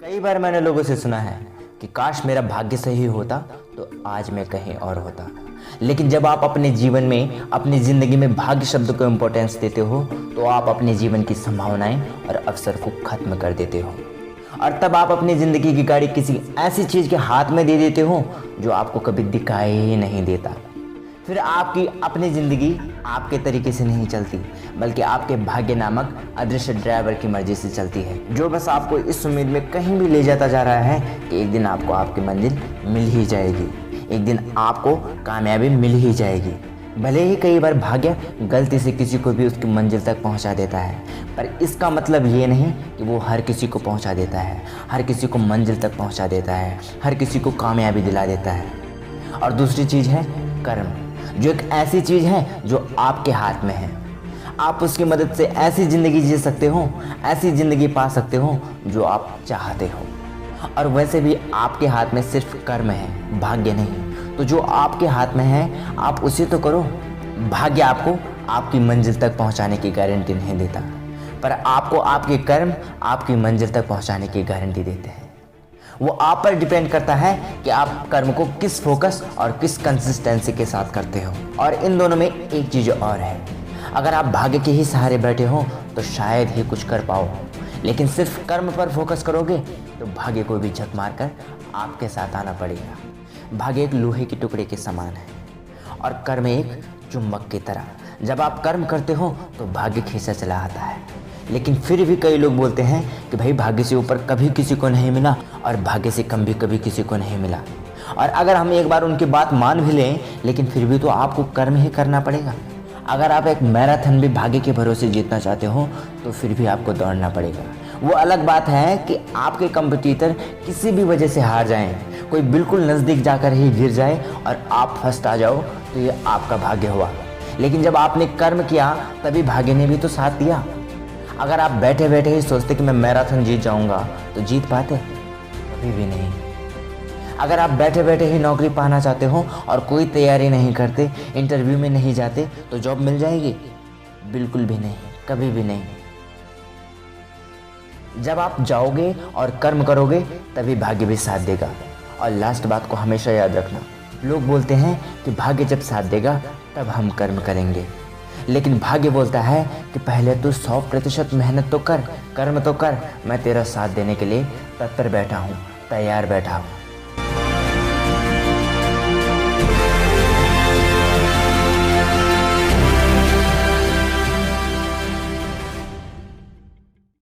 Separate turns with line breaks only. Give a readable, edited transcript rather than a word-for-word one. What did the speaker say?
कई बार मैंने लोगों से सुना है कि काश मेरा भाग्य सही होता तो आज मैं कहीं और होता। लेकिन जब आप अपने जीवन में, अपनी ज़िंदगी में भाग्य शब्द को इम्पोर्टेंस देते हो तो आप अपने जीवन की संभावनाएं और अवसर को खत्म कर देते हो। और तब आप अपनी ज़िंदगी की गाड़ी किसी ऐसी चीज़ के हाथ में दे देते हो जो आपको कभी दिखाई ही नहीं देता। फिर आपकी अपनी ज़िंदगी आपके तरीके से नहीं चलती, बल्कि आपके भाग्य नामक अदृश्य ड्राइवर की मर्जी से चलती है, जो बस आपको इस उम्मीद में कहीं भी ले जाता जा रहा है कि एक दिन आपको आपकी मंजिल मिल ही जाएगी, एक दिन आपको कामयाबी मिल ही जाएगी। भले ही कई बार भाग्य गलती से किसी को भी उसकी मंजिल तक पहुंचा देता है, पर इसका मतलब ये नहीं कि वो हर किसी को पहुंचा देता है, हर किसी को मंजिल तक पहुंचा देता है, हर किसी को कामयाबी दिला देता है। और दूसरी चीज़ है कर्म, जो एक ऐसी चीज़ है जो आपके हाथ में है। आप उसकी मदद से ऐसी ज़िंदगी जी सकते हो, ऐसी ज़िंदगी पा सकते हो जो आप चाहते हो। और वैसे भी आपके हाथ में सिर्फ कर्म है, भाग्य नहीं। तो जो आपके हाथ में है आप उसे तो करो। भाग्य आपको आपकी मंजिल तक पहुंचाने की गारंटी नहीं देता, पर आपको आपके कर्म आपकी मंजिल तक पहुंचाने की गारंटी देते हैं। वो आप पर डिपेंड करता है कि आप कर्म को किस फोकस और किस कंसिस्टेंसी के साथ करते हो। और इन दोनों में एक चीज़ और है, अगर आप भाग्य के ही सहारे बैठे हो तो शायद ही कुछ कर पाओ, लेकिन सिर्फ कर्म पर फोकस करोगे तो भाग्य को भी झक मार कर आपके साथ आना पड़ेगा। भाग्य एक लोहे के टुकड़े के समान है और कर्म एक चुंबक की तरह। जब आप कर्म करते हो तो भाग्य खींचा चला आता है, लेकिन फिर भी कई लोग बोलते हैं कि भाई भाग्य से ऊपर कभी किसी को नहीं मिला और भाग्य से कम भी कभी किसी को नहीं मिला। और अगर हम एक बार उनकी बात मान भी लें, लेकिन फिर भी तो आपको कर्म ही करना पड़ेगा। अगर आप एक मैराथन भी भाग्य के भरोसे जीतना चाहते हो तो फिर भी आपको दौड़ना पड़ेगा। वो अलग बात है कि आपके कंपटीटर किसी भी वजह से हार जाएं, कोई बिल्कुल नज़दीक जाकर ही गिर जाए और आप फर्स्ट आ जाओ, तो ये आपका भाग्य हुआ। लेकिन जब आपने कर्म किया तभी भाग्य ने भी तो साथ दिया। अगर आप बैठे बैठे ही सोचते कि मैं मैराथन जीत जाऊंगा तो जीत पाते? कभी भी नहीं। अगर आप बैठे बैठे ही नौकरी पाना चाहते हो और कोई तैयारी नहीं करते, इंटरव्यू में नहीं जाते, तो जॉब मिल जाएगी? बिल्कुल भी नहीं, कभी भी नहीं। जब आप जाओगे और कर्म करोगे तभी भाग्य भी साथ देगा। और लास्ट बात को हमेशा याद रखना, लोग बोलते हैं कि भाग्य जब साथ देगा तब हम कर्म करेंगे, लेकिन भाग्य बोलता है कि पहले तू 100% मेहनत तो कर, कर्म तो कर, मैं तेरा साथ देने के लिए तत्पर बैठा हूँ, तैयार बैठा हूँ।